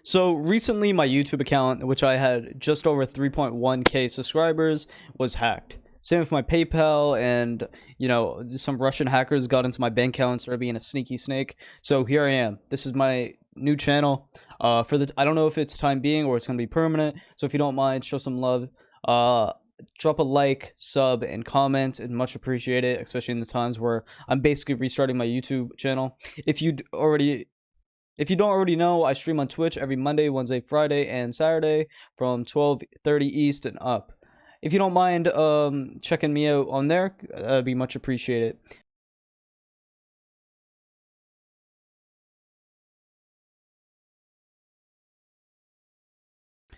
So recently, my YouTube account, which I had just over 3.1K subscribers, was hacked. Same with my PayPal, and some Russian hackers got into my bank account and started being a sneaky snake. So here I am. This is my new channel. I don't know if it's time being or it's gonna be permanent. So if you don't mind, show some love. Drop a like, sub, and comment, and much appreciate it, especially in the times where I'm basically restarting my YouTube channel. If you don't already know, I stream on Twitch every Monday, Wednesday, Friday, and Saturday from 12:30 East and up. If you don't mind checking me out on there, that'd be much appreciated.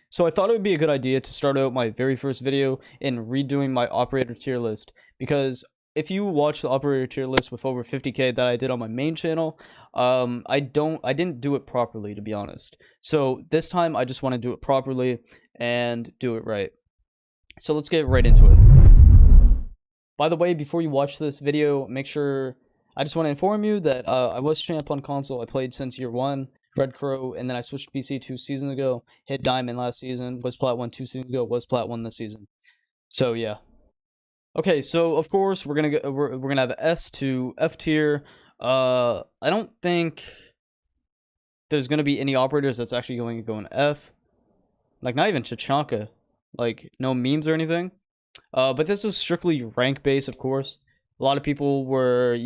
So I thought it would be a good idea to start out my very first video in redoing my operator tier list, because if you watch the operator tier list with over 50K that I did on my main channel, I didn't do it properly, to be honest. So this time I just want to do it properly and do it right. So let's get right into it. By the way, before you watch this video, I just want to inform you that I was champ on console. I played since year 1, Red Crow, and then I switched to PC 2 seasons ago, hit Diamond last season, was Plat 1 2 seasons ago, was Plat 1 this season. So yeah. Okay, so of course we're gonna have S to F tier. I don't think there's gonna be any operators that's actually going to go in F. Like not even Tachanka. Like no memes or anything. But this is strictly rank based, of course. A lot of people were,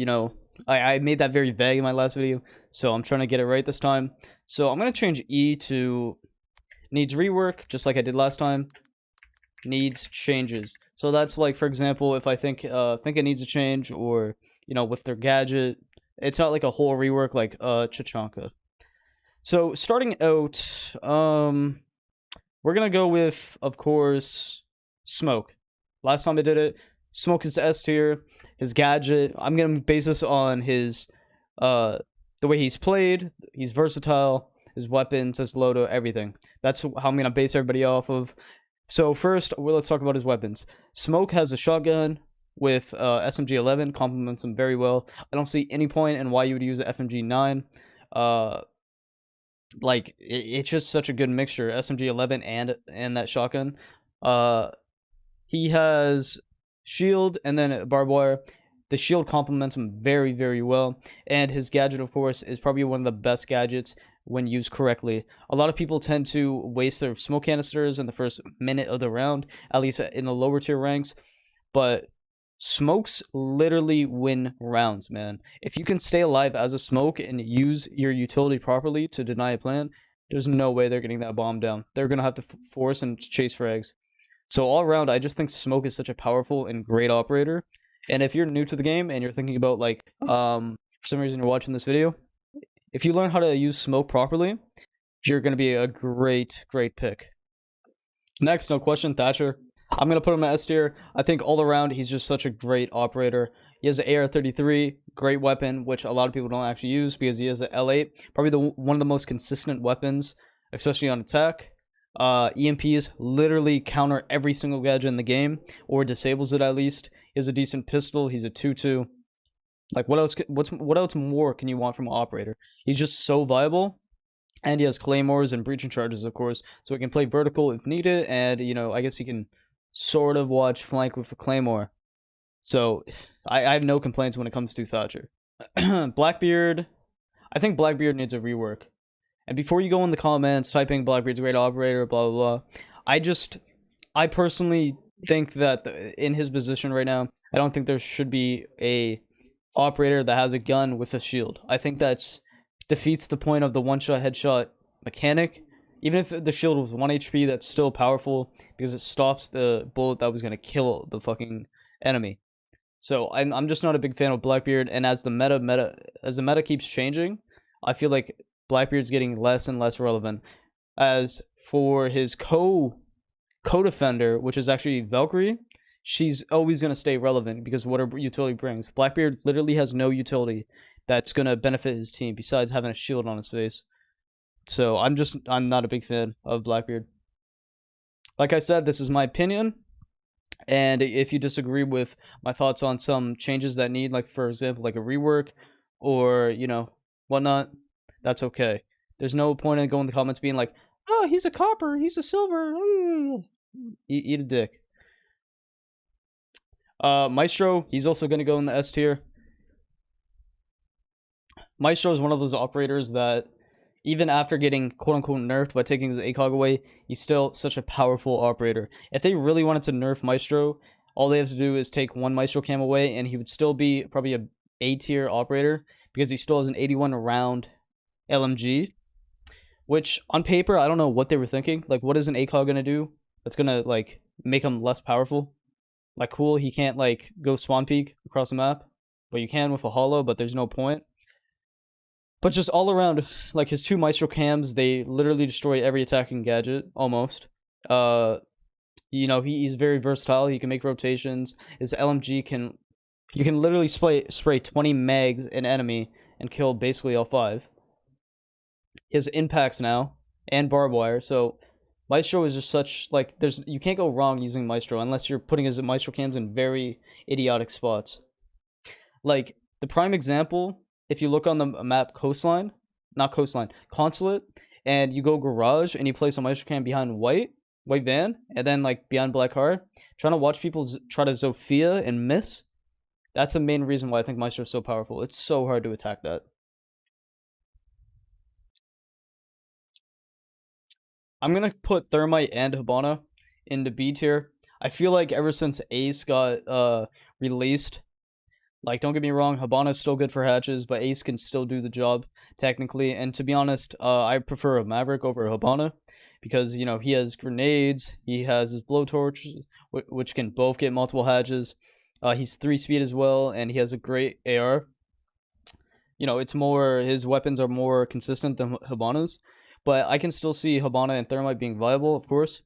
I made that very vague in my last video, so I'm trying to get it right this time. So I'm gonna change E to needs rework, just like I did last time. Needs changes. So that's like, for example, if I think it needs a change, or with their gadget, it's not like a whole rework like Tachanka. So starting out, we're gonna go with, of course, Smoke. Last time I did it, Smoke is S tier. His gadget, I'm gonna base this on his the way he's played. He's versatile. His weapons, his Lodo, everything. That's how I'm gonna base everybody off of. So first, let's talk about his weapons. Smoke has a shotgun with SMG-11, complements him very well. I don't see any point in why you would use the FMG-9. It's just such a good mixture, SMG-11 and that shotgun. He has shield and then barbed wire. The shield complements him very, very well, and his gadget, of course, is probably one of the best gadgets when used correctly. A lot of people tend to waste their smoke canisters in the first minute of the round, at least in the lower tier ranks, but smokes literally win rounds, man. If you can stay alive as a smoke and use your utility properly to deny a plan, there's no way they're getting that bomb down. They're going to have to force and chase frags. So all around, I just think Smoke is such a powerful and great operator. And if you're new to the game and you're thinking about, like, for some reason you're watching this video, if you learn how to use Smoke properly, you're going to be a great pick. Next, no question, Thatcher. I'm going to put him at S tier. I think all around, he's just such a great operator. He has an AR-33, great weapon, which a lot of people don't actually use because he has an L8. Probably one of the most consistent weapons, especially on attack. EMPs literally counter every single gadget in the game, or disables it at least. He has a decent pistol. He's a 2-2. Like, what else more can you want from an operator? He's just so viable. And he has claymores and breaching charges, of course, so he can play vertical if needed, and I guess he can sort of watch flank with a claymore. So I have no complaints when it comes to Thatcher. Blackbeard, I think Blackbeard needs a rework. And before you go in the comments typing Blackbeard's a great operator, blah blah blah, I personally think that in his position right now, I don't think there should be a operator that has a gun with a shield. I think that's defeats the point of the one-shot headshot mechanic. Even if the shield was 1 HP, that's still powerful because it stops the bullet that was going to kill the fucking enemy. So I'm just not a big fan of Blackbeard, and as the meta keeps changing, I feel like Blackbeard's getting less and less relevant. As for his co-defender, which is actually Valkyrie, she's always going to stay relevant because what her utility brings. Blackbeard literally has no utility that's going to benefit his team besides having a shield on his face. So I'm not a big fan of Blackbeard. Like I said, this is my opinion. And if you disagree with my thoughts on some changes that need, like, for example, like a rework or, whatnot, that's okay. There's no point in going in the comments being like, oh, he's a copper, he's a silver. Eat a dick. Maestro, he's also going to go in the S tier. Maestro is one of those operators that, even after getting quote-unquote nerfed by taking his ACOG away, he's still such a powerful operator. If they really wanted to nerf Maestro, all they have to do is take one Maestro cam away, and he would still be probably a A-tier operator, because he still has an 81 round LMG, which, on paper, I don't know what they were thinking. Like, what is an ACOG gonna do that's gonna, like, make him less powerful? Like, cool, he can't, like, go spawn peek across the map, but you can with a holo, but there's no point. But just all around, like, his 2 Maestro cams, they literally destroy every attacking gadget, almost. You know, he's very versatile. He can make rotations. His LMG can... You can literally spray 20 mags an enemy and kill basically all 5. His impacts now, and barbed wire, so... Maestro is just such, like, you can't go wrong using Maestro unless you're putting his Maestro cams in very idiotic spots. Like, the prime example... If you look on the map Consulate, and you go Garage, and you place a Maestro cam behind white van, and then, like, behind black car, trying to watch people try to Zofia and miss, that's the main reason why I think Maestro is so powerful. It's so hard to attack that. I'm gonna put Thermite and Hibana into B tier. I feel like ever since Ace got released, like, don't get me wrong, Hibana's still good for hatches, but Ace can still do the job, technically. And to be honest, I prefer a Maverick over a Hibana, because, you know, he has grenades, he has his blowtorch, which can both get multiple hatches. He's 3-speed as well, and he has a great AR. You know, it's more, his weapons are more consistent than Hibana's, but I can still see Hibana and Thermite being viable, of course.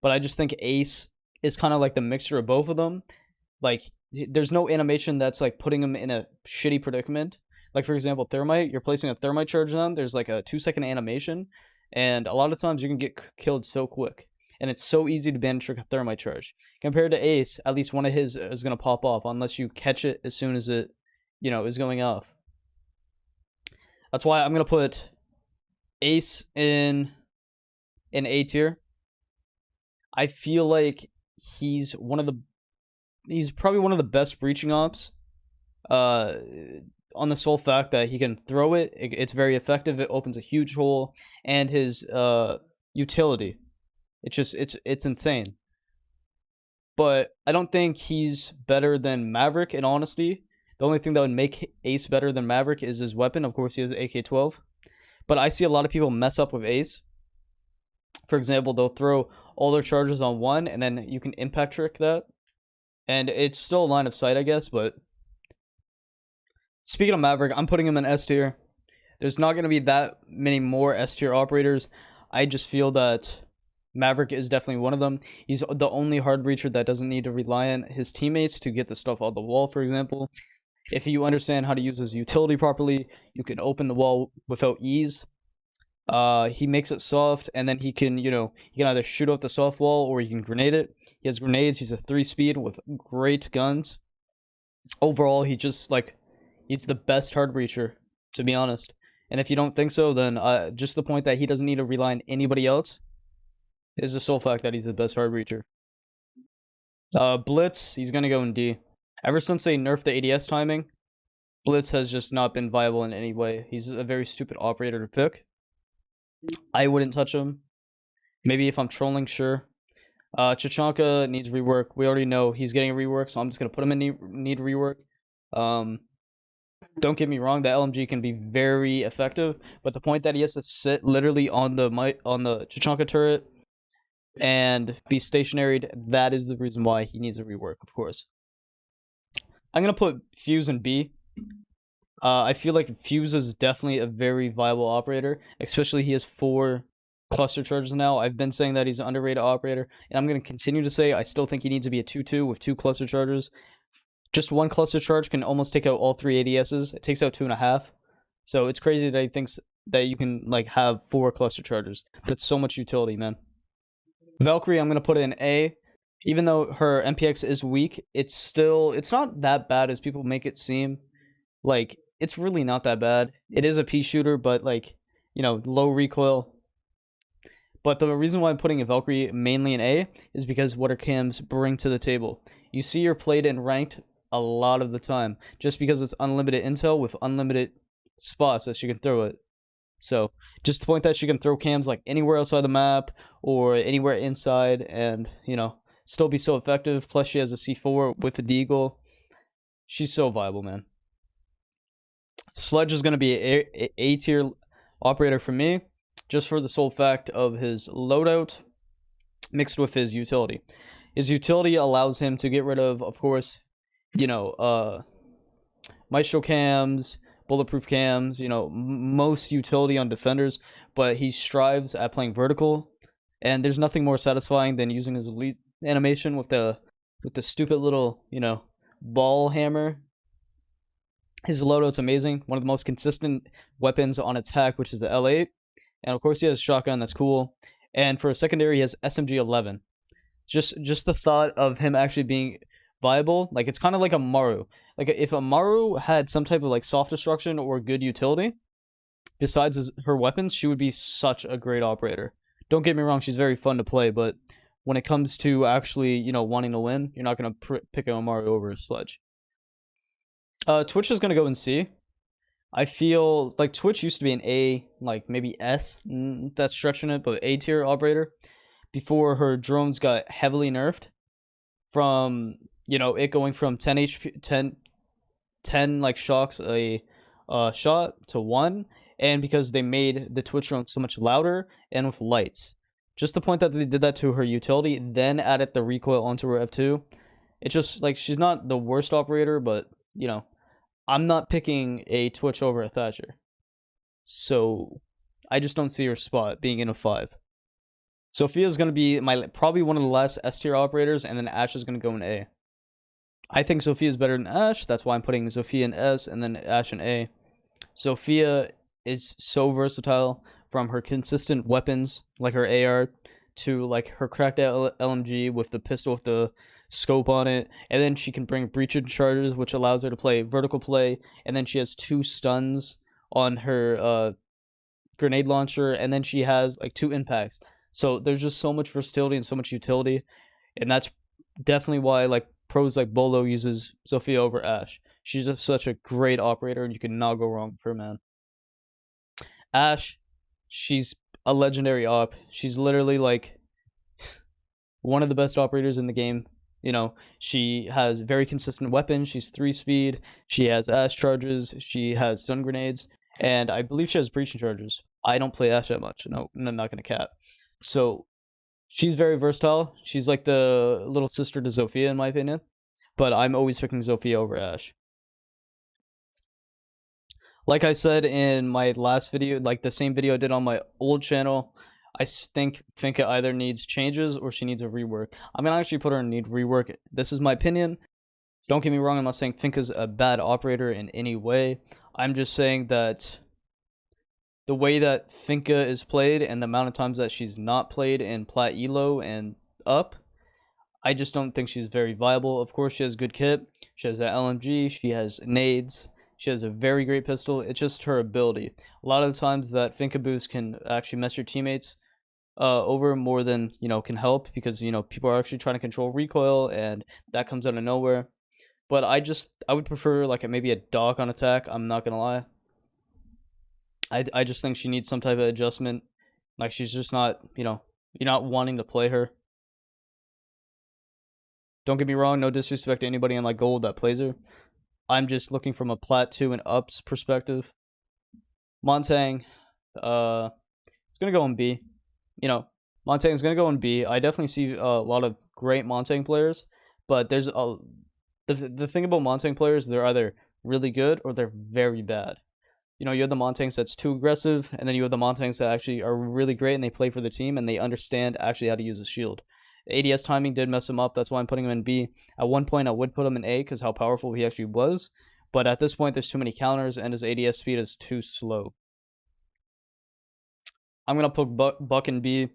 But I just think Ace is kind of like the mixture of both of them. Like, there's no animation that's, like, putting him in a shitty predicament. Like, for example, Thermite, you're placing a Thermite charge on, there's, like, a 2-second animation, and a lot of times you can get killed so quick. And it's so easy to ban trick a Thermite charge. Compared to Ace, at least one of his is going to pop off, unless you catch it as soon as it, you know, is going off. That's why I'm going to put Ace in A tier. I feel like he's probably one of the best breaching ops, on the sole fact that he can throw it. It's very effective. It opens a huge hole, and his utility, it's insane. But I don't think he's better than Maverick, in honesty. The only thing that would make Ace better than Maverick is his weapon. Of course, he has an AK-12. But I see a lot of people mess up with Ace. For example, they'll throw all their charges on one, and then you can impact trick that. And it's still a line of sight, I guess, but... Speaking of Maverick, I'm putting him in S tier. There's not going to be that many more S tier operators. I just feel that Maverick is definitely one of them. He's the only hard breacher that doesn't need to rely on his teammates to get the stuff on the wall, for example. If you understand how to use his utility properly, you can open the wall without ease. He makes it soft, and then he can, you know, he can either shoot out the soft wall or he can grenade it. He has grenades. He's a 3-speed with great guns. Overall, he just, like, he's the best hard breacher, to be honest. And if you don't think so, then just the point that he doesn't need to rely on anybody else is the sole fact that he's the best hard breacher. Blitz, he's gonna go in D. Ever since they nerfed the ADS timing, Blitz has just not been viable in any way. He's a very stupid operator to pick. I wouldn't touch him. Maybe if I'm trolling, sure. Chachanka needs rework. We already know he's getting a rework, so I'm just gonna put him in need rework. Don't get me wrong, the LMG can be very effective, but the point that he has to sit literally on the Chachanka turret and be stationaried, that is the reason why he needs a rework, of course. I'm gonna put Fuse in B. I feel like Fuse is definitely a very viable operator, especially he has 4 cluster charges now. I've been saying that he's an underrated operator, and I'm going to continue to say I still think he needs to be a 2-2 with 2 cluster charges. Just 1 cluster charge can almost take out all 3 ADSs. It takes out 2.5. So it's crazy that he thinks that you can, like, have 4 cluster charges. That's so much utility, man. Valkyrie, I'm going to put in A. Even though her MPX is weak, it's not that bad as people make it seem. Like, it's really not that bad. It is a pea shooter, but, like, you know, low recoil. But the reason why I'm putting a Valkyrie mainly in A is because what her cams bring to the table. You see her played in ranked a lot of the time, just because it's unlimited intel with unlimited spots that she can throw it. So just the point that she can throw cams like anywhere outside the map or anywhere inside, and you know, still be so effective. Plus she has a C4 with a deagle. She's so viable, man. Sledge is going to be a tier operator for me, just for the sole fact of his loadout mixed with his utility. His utility allows him to get rid of course, you know, maestro cams, bulletproof cams, you know, most utility on defenders, but he strives at playing vertical, and there's nothing more satisfying than using his elite animation with the stupid little, you know, ball hammer. His loadout's amazing, one of the most consistent weapons on attack, which is the L8, and of course he has a shotgun, that's cool. And for a secondary, he has SMG 11. Just the thought of him actually being viable, like it's kind of like a Maru. Like if Amaru had some type of like soft destruction or good utility, besides her weapons, she would be such a great operator. Don't get me wrong, she's very fun to play, but when it comes to actually, you know, wanting to win, you're not gonna pick an Amaru over a Sledge. Twitch is gonna go in C. I feel like Twitch used to be an A, like maybe S. That's stretching it, but A tier operator before her drones got heavily nerfed from, you know, it going from 10 HP 10 like shocks a shot to 1, and because they made the Twitch drone so much louder and with lights. Just the point that they did that to her utility, then added the recoil onto her F2. It's just like she's not the worst operator, but you know, I'm not picking a Twitch over a Thatcher. So I just don't see her spot being in a 5. Sophia is going to be probably one of the last S tier operators, and then Ashe is going to go in A. I think Sophia is better than Ashe. That's why I'm putting Sophia in S and then Ashe in A. Sophia is so versatile, from her consistent weapons like her AR to like her cracked out LMG with the pistol with the scope on it, and then she can bring breaching charges, which allows her to play vertical play, and then she has 2 stuns on her grenade launcher, and then she has like 2 impacts. So there's just so much versatility and so much utility, and that's definitely why like pros like Bolo uses Sophia over Ashe. She's just such a great operator, and you cannot go wrong with her, man. Ashe, she's a legendary op. She's literally like one of the best operators in the game. You know, she has very consistent weapons. She's 3 speed. She has Ashe charges. She has stun grenades, and I believe she has breaching charges. I don't play Ashe that much. No, I'm not gonna cap. So she's very versatile. She's like the little sister to Zofia, in my opinion. But I'm always picking Zofia over Ashe. Like I said in my last video, like the same video I did on my old channel, I think Finka either needs changes or she needs a rework. I'm gonna actually put her in need rework. This is my opinion. Don't get me wrong, I'm not saying Finka's a bad operator in any way. I'm just saying that the way that Finka is played and the amount of times that she's not played in Plat Elo and up, I just don't think she's very viable. Of course, she has good kit. She has that LMG. She has nades. She has a very great pistol. It's just her ability. A lot of the times that Finka boost can actually mess your teammates over more than, you know, can help, because, you know, people are actually trying to control recoil, and that comes out of nowhere. But I would prefer like maybe a Doc on attack. I'm not gonna lie. I just think she needs some type of adjustment. Like she's just not, you know, you're not wanting to play her. Don't get me wrong, no disrespect to anybody in like gold that plays her. I'm just looking from a Plat 2 and ups perspective. Montang, it's gonna go in B. You know, Montang is gonna go in B. I definitely see a lot of great Montang players, but there's the thing about Montang players, they're either really good or they're very bad. You know, you have the Montangs that's too aggressive, and then you have the Montangs that actually are really great and they play for the team and they understand actually how to use a shield. ADS timing did mess him up. That's why I'm putting him in B. At one point, I would put him in A because how powerful he actually was. But at this point, there's too many counters and his ADS speed is too slow. I'm going to put Buck in B.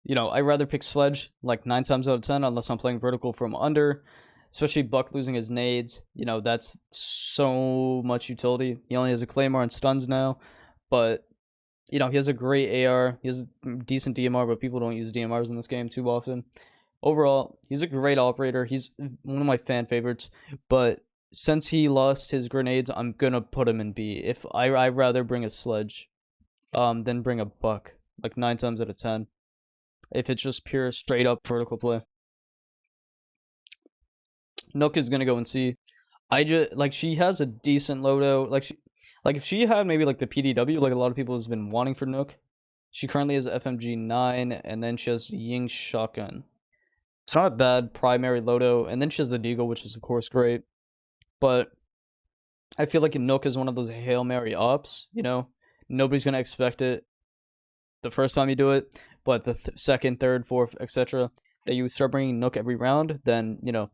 You know, I'd rather pick Sledge like 9 times out of 10 unless I'm playing vertical from under. Especially Buck losing his nades. You know, that's so much utility. He only has a Claymore and stuns now. But You know, he has a great AR. He has a decent DMR, but people don't use DMRs in this game too often. Overall, he's a great operator. He's one of my fan favorites. But since he lost his grenades, I'm gonna put him in B. If I'd rather bring a sledge, than bring a buck. Like 9 times out of 10. If it's just pure straight up vertical play. Nook is gonna go in C. I just like she has a decent loadout. Like if she had maybe like the PDW, like a lot of people has been wanting for Nook. She currently has FMG 9, and then she has Ying shotgun. It's not a bad primary loadout, and then she has the Deagle, which is of course great. But I feel like Nook is one of those Hail Mary ops. You know, nobody's gonna expect it the first time you do it, but the second, third, fourth, etc. that you start bringing Nook every round, then you know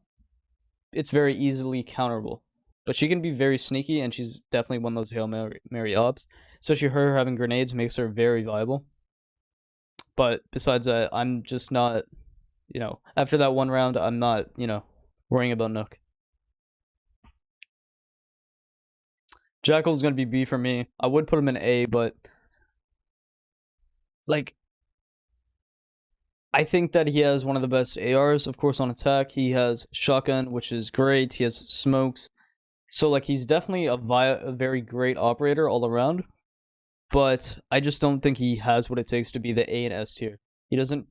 it's very easily counterable. But she can be very sneaky, and she's definitely one of those Hail Mary ops. Especially her having grenades makes her very viable. But besides that, I'm just not, you know, after that one round, I'm not, you know, worrying about Nook. Jackal's going to be B for me. I would put him in A, but like I think that he has one of the best ARs, of course, on attack. He has shotgun, which is great. He has smokes. So, like, he's definitely a very great operator all around. But I just don't think he has what it takes to be the A and S tier. He doesn't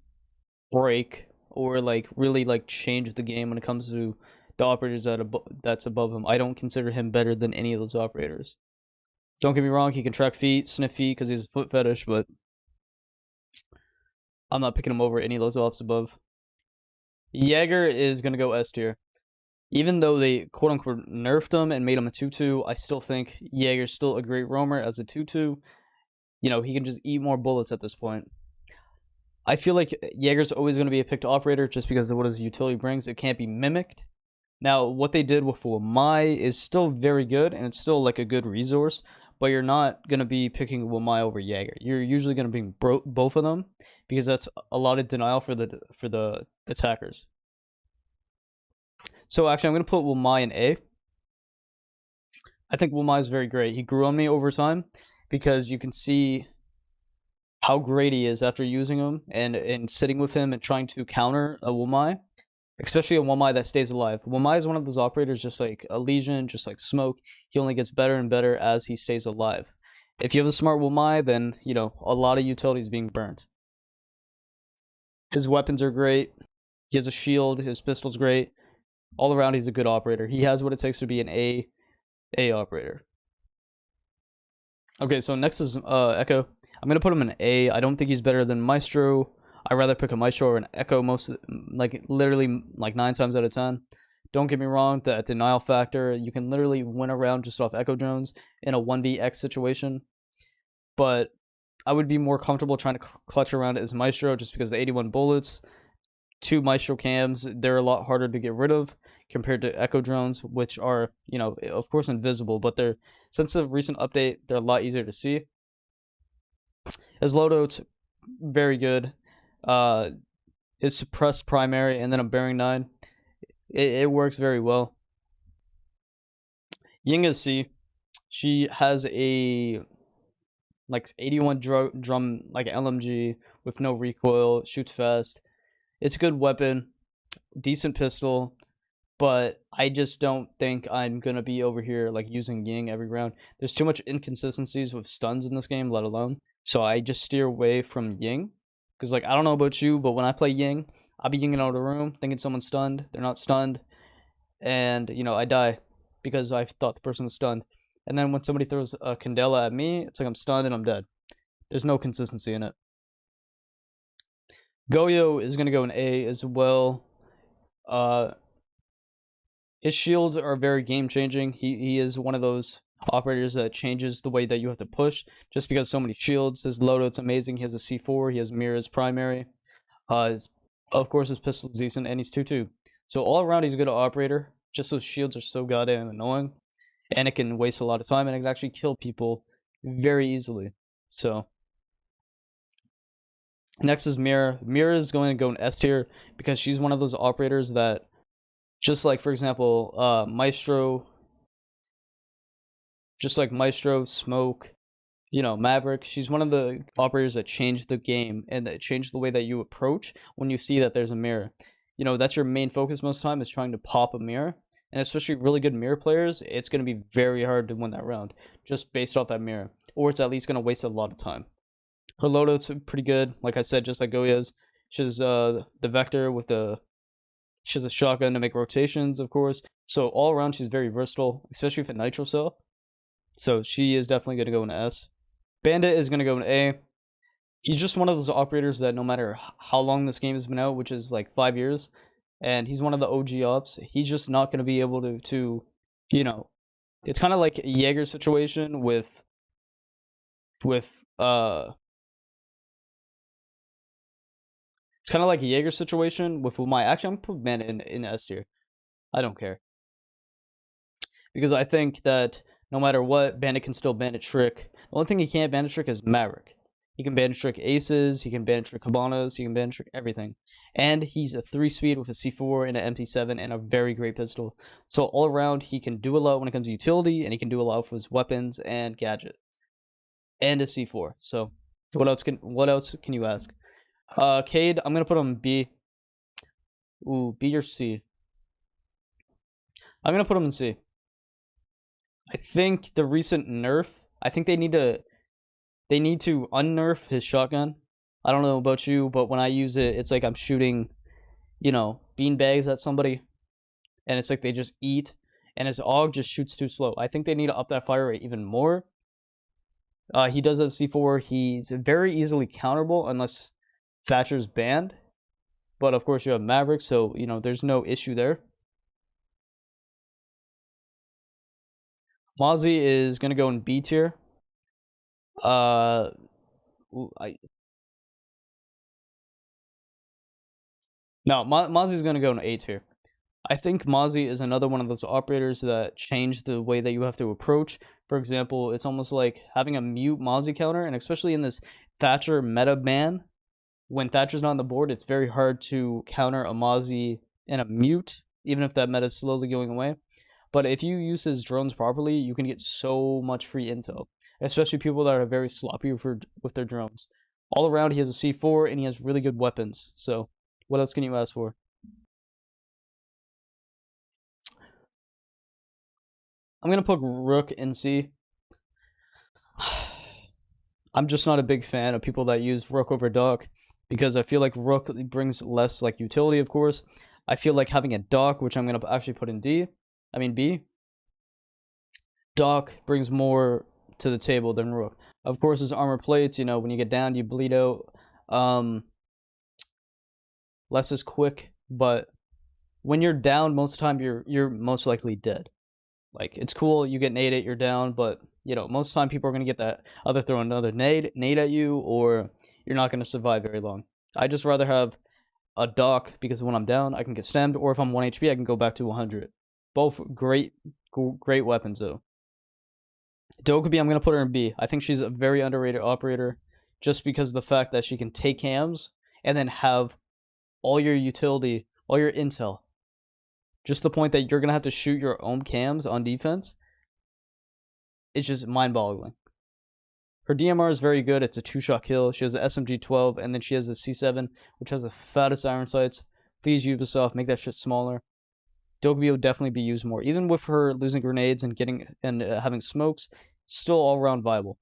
break or, like, really, like, change the game when it comes to the operators that's above him. I don't consider him better than any of those operators. Don't get me wrong, he can track feet, sniff feet, because he's a foot fetish, but I'm not picking him over any of those ops above. Jaeger is going to go S tier. Even though they quote-unquote nerfed him and made him a 2-2, I still think Jaeger's still a great roamer as a 2-2. You know, he can just eat more bullets at this point. I feel like Jaeger's always going to be a picked operator just because of what his utility brings. It can't be mimicked. Now, what they did with Wamai is still very good, and it's still like a good resource, but you're not going to be picking Wamai over Jaeger. You're usually going to bring both of them because that's a lot of denial for the attackers. So actually, I'm going to put Wamai in A. I think Wamai is very great. He grew on me over time because you can see how great he is after using him and sitting with him and trying to counter a Wamai, especially a Wamai that stays alive. Wamai is one of those operators just like a Legion, just like Smoke. He only gets better and better as he stays alive. If you have a smart Wamai, then, you know, a lot of utilities being burnt. His weapons are great. He has a shield. His pistol's great. All around, he's a good operator. He has what it takes to be an A operator. Okay, so next is Echo. I'm gonna put him in A. I don't think he's better than Maestro. I'd rather pick a Maestro or an Echo literally 9 times out of 10. Don't get me wrong, that denial factor, you can literally win a round just off Echo drones in a 1vX situation. But I would be more comfortable trying to clutch around as Maestro just because the 81 bullets, 2 Maestro cams, they're a lot harder to get rid of compared to Echo drones, which are, you know, of course invisible, but they're, since the recent update, they're a lot easier to see. His loadout's very good. His suppressed primary and then a bearing 9, it works very well. Ying is C. She has a 81 drum like LMG with no recoil, shoots fast. It's a good weapon, decent pistol, but I just don't think I'm gonna be over here like using Ying every round. There's too much inconsistencies with stuns in this game, let alone. So I just steer away from Ying. Because like I don't know about you, but when I play Ying, I'll be Yinging out of the room, thinking someone's stunned. They're not stunned. And, you know, I die because I thought the person was stunned. And then when somebody throws a Candela at me, it's like I'm stunned and I'm dead. There's no consistency in it. Goyo is going to go in A as well. His shields are very game-changing. He is one of those operators that changes the way that you have to push just because so many shields. His loadout's amazing. He has a C4. He has Mira's primary. Of course, his pistol's decent, and he's 2-2. So all around, he's a good operator. Just those shields are so goddamn annoying. And it can waste a lot of time, and it can actually kill people very easily. So next is Mira. Mira is going to go in S tier because she's one of those operators that, just like, for example, Maestro, Smoke, Maverick. She's one of the operators that changed the game and that changed the way that you approach when you see that there's a mirror. That's your main focus most of the time, is trying to pop a mirror. And especially really good mirror players, it's going to be very hard to win that round just based off that mirror. Or it's at least going to waste a lot of time. Her loadout's pretty good. Like I said, just like Goya's. She has the Vector with she has a shotgun to make rotations, of course. So all around, she's very versatile, especially with a Nitro Cell. So she is definitely going to go in S. Bandit is going to go in A. He's just one of those operators that no matter how long this game has been out, which is like 5 years, and he's one of the OG ops, he's just not going to be able to it's kind of like a Jaeger situation with it's kind of like a Jaeger situation with Umai. Actually, I'm putting Bandit in S tier. I don't care. Because I think that no matter what, Bandit can still Bandit trick. The only thing he can't Bandit trick is Maverick. He can Bandit trick Aces, he can Bandit trick Cabanas, he can Bandit trick everything. And he's a 3-speed with a C4 and an MP7 and a very great pistol. So all around, he can do a lot when it comes to utility, and he can do a lot with his weapons and gadget. And a C4. So what else can you ask? Cade, I'm gonna put him B. Ooh, B or C. I'm gonna put him in C. I think the recent nerf, I think they need to unnerf his shotgun. I don't know about you, but when I use it, it's like I'm shooting, bean bags at somebody, and it's like they just eat, and his AUG just shoots too slow. I think they need to up that fire rate even more. He does have C4. He's very easily counterable unless Thatcher's banned. But of course you have Maverick, so there's no issue there. Mozzie is gonna go in B tier. No, Mozzie's gonna go in A tier. I think Mozzie is another one of those operators that change the way that you have to approach. For example, it's almost like having a mute Mozzie counter, and especially in this Thatcher meta ban, when Thatcher's not on the board, it's very hard to counter a Mozzie and a mute, even if that meta is slowly going away. But if you use his drones properly, you can get so much free intel, especially people that are very sloppy with their drones. All around, he has a C4, and he has really good weapons. So what else can you ask for? I'm going to put Rook in C. I'm just not a big fan of people that use Rook over Doc, because I feel like Rook brings less utility, of course. I feel like having a Doc, which I'm going to actually put in B. Doc brings more to the table than Rook. Of course, his armor plates, when you get down, you bleed out. Less is quick, but when you're down, most of the time you're most likely dead. Like, it's cool, you get naded, you're down, but most of the time people are gonna get that either throw another nade at you, or you're not gonna survive very long. I just rather have a Doc, because when I'm down, I can get stemmed, or if I'm 1 HP, I can go back to 100. Both great weapons though. Dokkaebi, I'm gonna put her in B. I think she's a very underrated operator, just because of the fact that she can take cams and then have all your utility, all your intel. Just the point that you're gonna have to shoot your own cams on defense. It's just mind-boggling. Her DMR is very good. It's a 2-shot kill. She has an SMG-12, and then she has a C7, which has the fattest iron sights. Please, Ubisoft, make that shit smaller. Dokkaebi will definitely be used more. Even with her losing grenades and having smokes, still all-around viable.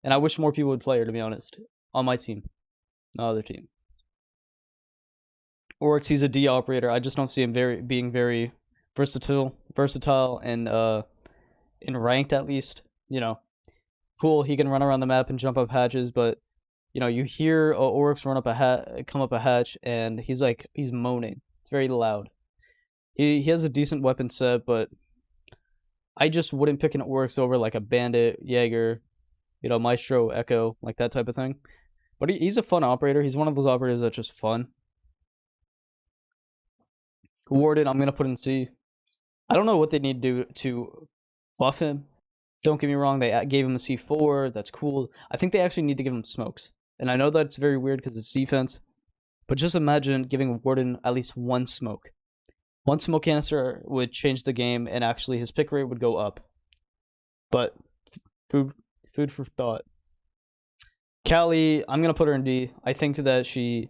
And I wish more people would play her, to be honest, on my team, not other team. Oryx, he's a D operator. I just don't see him being very versatile, and in ranked at least. Cool. He can run around the map and jump up hatches, but you hear Oryx come up a hatch, and he's moaning. It's very loud. He has a decent weapon set, but I just wouldn't pick an Oryx over like a Bandit, Jaeger, Maestro, Echo, like that type of thing. But he's a fun operator. He's one of those operators that's just fun. Warden, I'm going to put in C. I don't know what they need to do to buff him. Don't get me wrong, they gave him a C4. That's cool. I think they actually need to give him smokes. And I know that's very weird because it's defense. But just imagine giving Warden at least one smoke. One smoke canister would change the game, and actually his pick rate would go up. But Food for thought. Callie, I'm gonna put her in D. I think that she's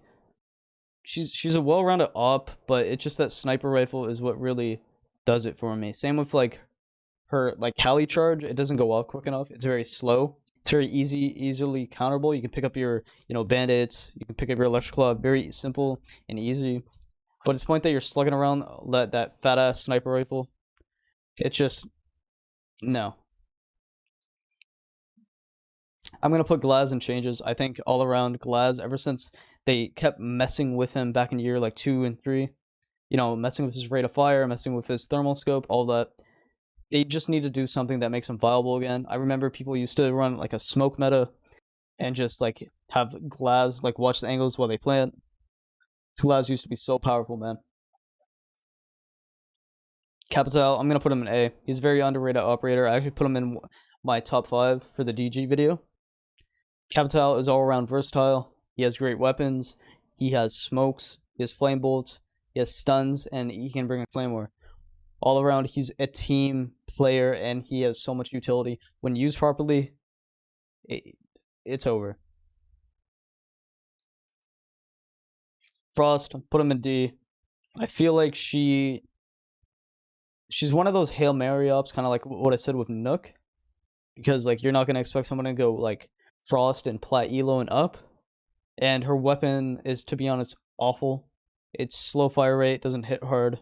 a well-rounded op, but it's just that sniper rifle is what really does it for me. Same with like her like Callie charge. It doesn't go off quick enough. It's very slow. It's very easily counterable. You can pick up your bandits. You can pick up your electric club. Very simple and easy. But it's the point that you're slugging around that fat ass sniper rifle. It's just no. I'm gonna put Glaz in changes. I think all around Glaz, ever since they kept messing with him back in year like 2 and 3, messing with his rate of fire, messing with his thermal scope, all that. They just need to do something that makes him viable again. I remember people used to run like a smoke meta and just like have Glaz like watch the angles while they plant. Glaz used to be so powerful, man. Capital, I'm gonna put him in A. He's a very underrated operator. I actually put him in my top 5 for the DG video. Capital is all around versatile. He has great weapons. He has smokes. He has flame bolts. He has stuns, and he can bring a claymore. All around, he's a team player, and he has so much utility. When used properly, it's over. Frost, put him in D. I feel like she's one of those Hail Mary ups, kind of like what I said with Nook. Because like you're not gonna expect someone to go like Frost and Plat Elo and up. And her weapon is, to be honest, awful. It's slow fire rate, doesn't hit hard.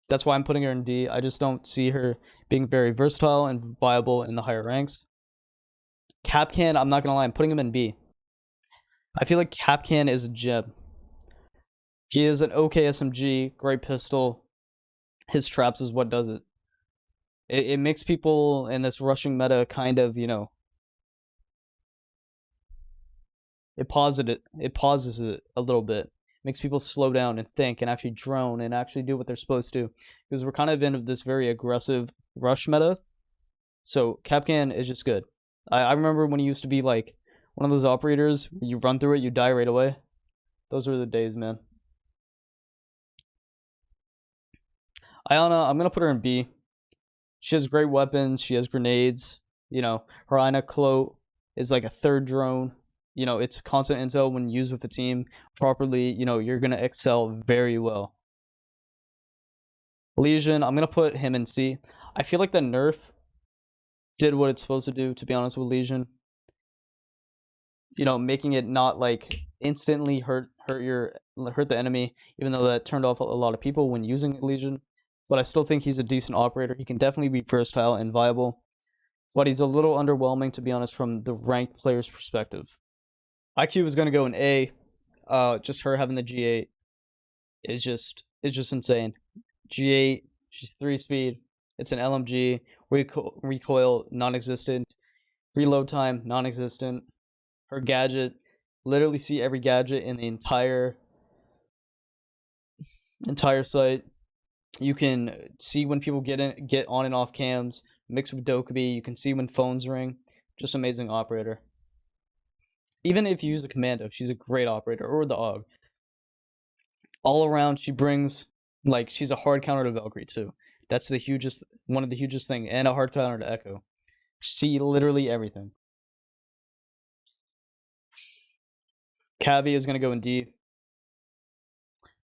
That's why I'm putting her in D. I just don't see her being very versatile and viable in the higher ranks. Kapkan, I'm not gonna lie, I'm putting him in B. I feel like Kapkan is a gem. He is an okay SMG, great pistol. His traps is what does it. It makes people in this rushing meta kind of, it pauses it a little bit. Makes people slow down and think and actually drone and actually do what they're supposed to. Because we're kind of in this very aggressive rush meta. So Kapkan is just good. I remember when he used to be like one of those operators, you run through it, you die right away. Those were the days, man. Iana, I'm going to put her in B. She has great weapons. She has grenades. Her Ina Clo is like a third drone. It's constant intel when used with a team properly. You're going to excel very well. Lesion, I'm going to put him in C. I feel like the nerf did what it's supposed to do, to be honest with Lesion. Making it not like instantly hurt the enemy, even though that turned off a lot of people when using Lesion. But I still think he's a decent operator. He can definitely be versatile and viable. But he's a little underwhelming, to be honest, from the ranked player's perspective. IQ is going to go in A. Just her having the G8 is just insane. G8, she's 3 speed. It's an LMG. Recoil, non-existent. Reload time, non-existent. Her gadget, literally see every gadget in the entire site. You can see when people get on and off cams, mixed with Dokkaebi. You can see when phones ring. Just amazing operator. Even if you use the commando, she's a great operator, or the AUG. All around, she brings, like, she's a hard counter to Valkyrie too. That's one of the hugest thing, and a hard counter to Echo. See literally everything. Cavi is gonna go in D.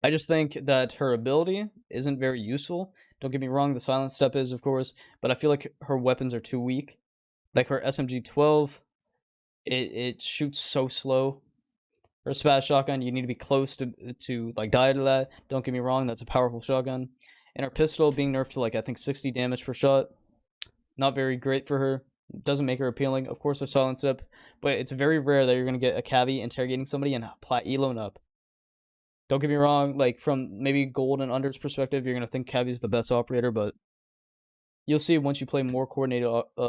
I just think that her ability isn't very useful. Don't get me wrong, the silent step is, of course, but I feel like her weapons are too weak. Like her SMG-12, it shoots so slow. Her SPAS shotgun, you need to be close to like die to that. Don't get me wrong, that's a powerful shotgun. And her pistol being nerfed to like I think 60 damage per shot. Not very great for her. Doesn't make her appealing. Of course, a silent step, but it's very rare that you're gonna get a Cavi interrogating somebody and Plat Elon up. Don't get me wrong, like from maybe gold and unders perspective, you're gonna think Cavi's the best operator, but you'll see once you play more coordinated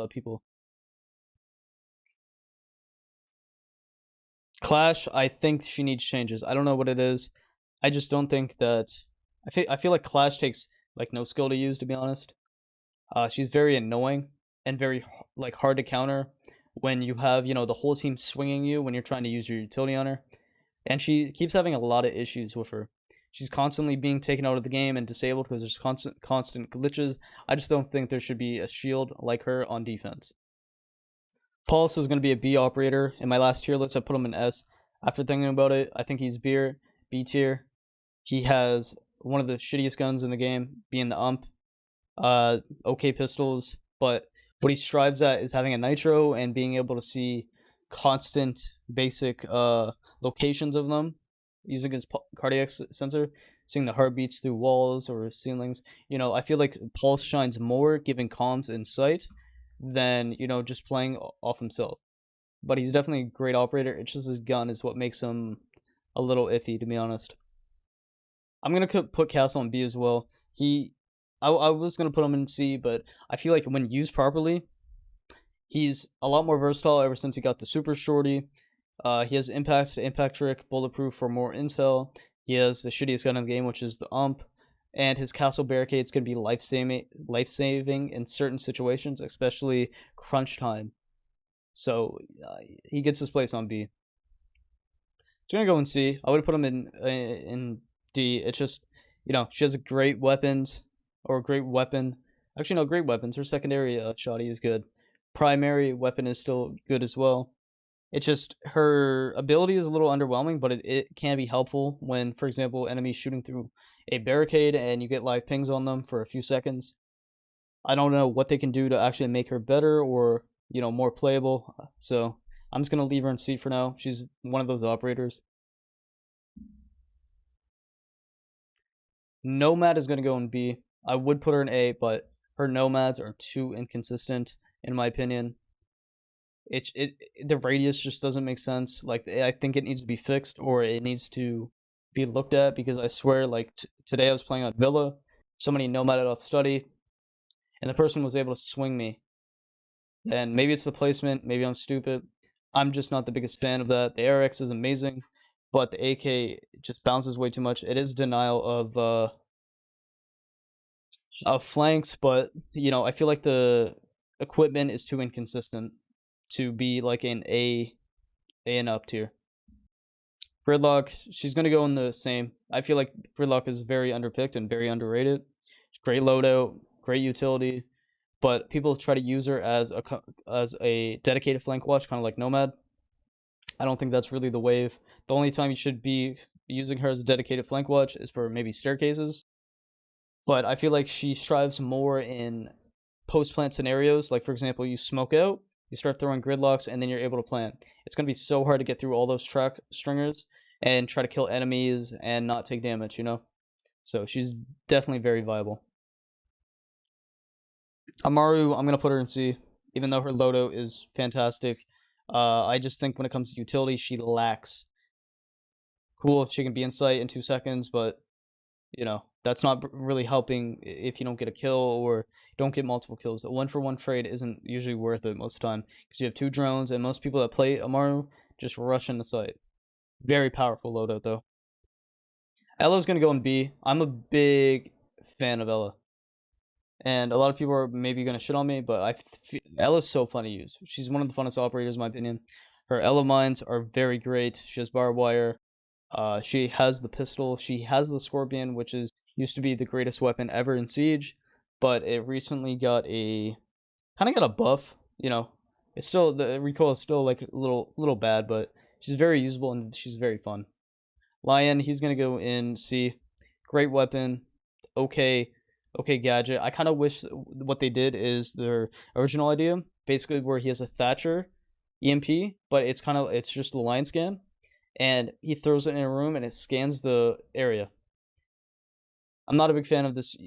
people. Clash, I think she needs changes. I don't know what it is. I just don't think that. I feel like Clash takes like no skill to use, to be honest. She's very annoying and very like hard to counter when you have the whole team swinging you when you're trying to use your utility on her. And she keeps having a lot of issues with her. She's constantly being taken out of the game and disabled because there's constant glitches. I just don't think there should be a shield like her on defense. Pulse is going to be a B operator. In my last tier list, I put him in S. After thinking about it, I think he's B tier. He has one of the shittiest guns in the game, being the UMP. Okay pistols, but what he strives at is having a nitro and being able to see constant basic locations of them using his cardiac sensor, seeing the heartbeats through walls or ceilings. I feel like Pulse shines more giving comms in sight than just playing off himself. But he's definitely a great operator. It's just his gun is what makes him a little iffy, to be honest. I'm gonna put Castle in B as well. I was gonna put him in C, but I feel like when used properly, he's a lot more versatile ever since he got the super shorty. He has impact to impact trick, bulletproof for more intel. He has the shittiest gun in the game, which is the UMP, and his castle barricades can be life saving in certain situations, especially crunch time. So he gets his place on B. So I'm gonna go in C. I would have put him in D. It's just she has great weapons or great weapon. Actually, no, great weapons. Her secondary shoddy is good. Primary weapon is still good as well. It's just her ability is a little underwhelming, but it can be helpful when, for example, enemies shooting through a barricade and you get live pings on them for a few seconds. I don't know what they can do to actually make her better or more playable. So I'm just gonna leave her in C for now. She's one of those operators. Nomad is gonna go in B. I would put her in A, but her nomads are too inconsistent in my opinion. The radius just doesn't make sense. Like I think it needs to be fixed or it needs to be looked at because I swear, like today I was playing on Villa, somebody nomaded off study, and the person was able to swing me. And maybe it's the placement, maybe I'm stupid. I'm just not the biggest fan of that. The ARX is amazing, but the AK just bounces way too much. It is denial of flanks, but I feel like the equipment is too inconsistent to be like an A and up tier. Gridlock, she's gonna go in the same. I feel like Gridlock is very underpicked and very underrated. Great loadout, great utility, but people try to use her as a dedicated flank watch, kind of like Nomad. I don't think that's really the wave. The only time you should be using her as a dedicated flank watch is for maybe staircases. But I feel like she strives more in post-plant scenarios. Like, for example, you smoke out, you start throwing gridlocks, and then you're able to plant. It's going to be so hard to get through all those track stringers and try to kill enemies and not take damage, So she's definitely very viable. Amaru, I'm going to put her in C, even though her loadout is fantastic. I just think when it comes to utility, she lacks. Cool, she can be in sight in 2 seconds, but that's not really helping if you don't get a kill or don't get multiple kills. A 1-for-1 trade isn't usually worth it most of the time because you have 2 drones and most people that play Amaru just rush in the site. Very powerful loadout though. Ella's gonna go in B. I'm a big fan of Ella, and a lot of people are maybe gonna shit on me, but Ella's so fun to use. She's one of the funnest operators in my opinion. Her Ella mines are very great. She has barbed wire. She has the pistol. She has the Scorpion, which used to be the greatest weapon ever in Siege, but it recently got a buff. It's still, the recoil is still like a little bad, but she's very usable and she's very fun. Lion, he's gonna go in C. Great weapon. Okay gadget. I kind of wish what they did is their original idea, basically where he has a Thatcher EMP, but it's just the line scan, and he throws it in a room and it scans the area. I'm not a big fan of this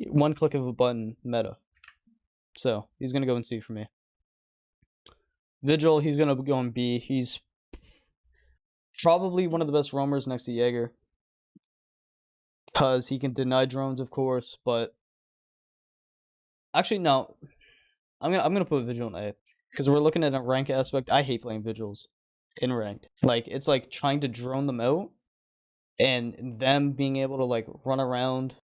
one click of a button meta. So he's gonna go in C for me. Vigil, he's gonna go in B. He's probably one of the best roamers next to Jaeger, because he can deny drones, of course. But actually, no, I'm gonna put Vigil in A because we're looking at a rank aspect. I hate playing Vigils in ranked. Like, it's like trying to drone them out and them being able to like run around,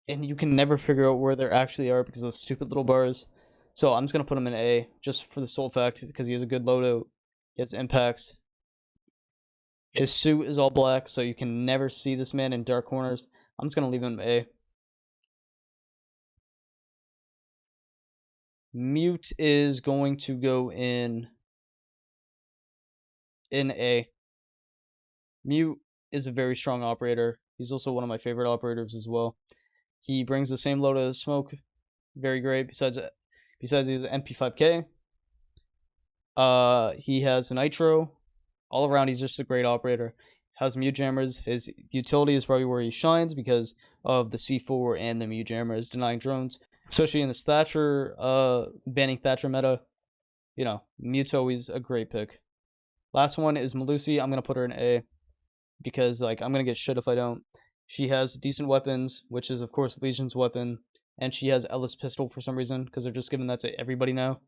and you can never figure out where they actually are because of those stupid little bars. So I'm just gonna put him in A just for the sole fact because he has a good loadout, he has impacts, His suit is all black, so you can never see this man in dark corners. I'm just gonna leave him A. Mute is going to go in A. Mute is a very strong operator. He's also one of my favorite operators as well. He brings the same load of smoke, very great. Besides his MP5K, he has a nitro. All around, he's just a great operator. Has mute jammers. His utility is probably where he shines because of the C4 and the mute jammers denying drones, especially in the Thatcher, banning Thatcher meta. You know, mute's always a great pick. Last one is Melusi. I'm gonna put her in A because like I'm gonna get shit if I don't. She has decent weapons, which is of course Legion's weapon, and she has Ellis pistol for some reason because they're just giving that to everybody now.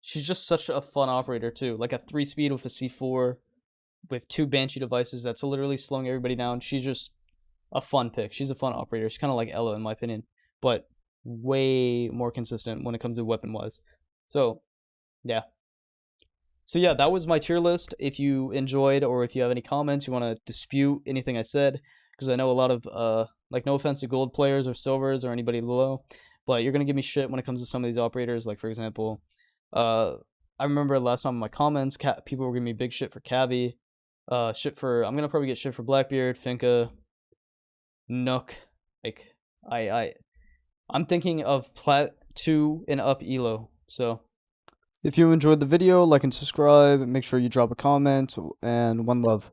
She's just such a fun operator too. Like a 3-speed with a C4 with 2 Banshee devices that's literally slowing everybody down. She's just a fun pick. She's a fun operator. She's kind of like Ella in my opinion, but way more consistent when it comes to weapon wise. So, yeah. So yeah, that was my tier list. If you enjoyed or if you have any comments, you want to dispute anything I said, because I know a lot of like no offense to gold players or silvers or anybody below, but you're gonna give me shit when it comes to some of these operators. Like for example, I remember last time in my comments, people were giving me big shit for Cavi, I'm gonna probably get shit for Blackbeard, Finka, Nook. Like I'm thinking of Plat 2 and up Elo. So if you enjoyed the video, like and subscribe. Make sure you drop a comment, and one love.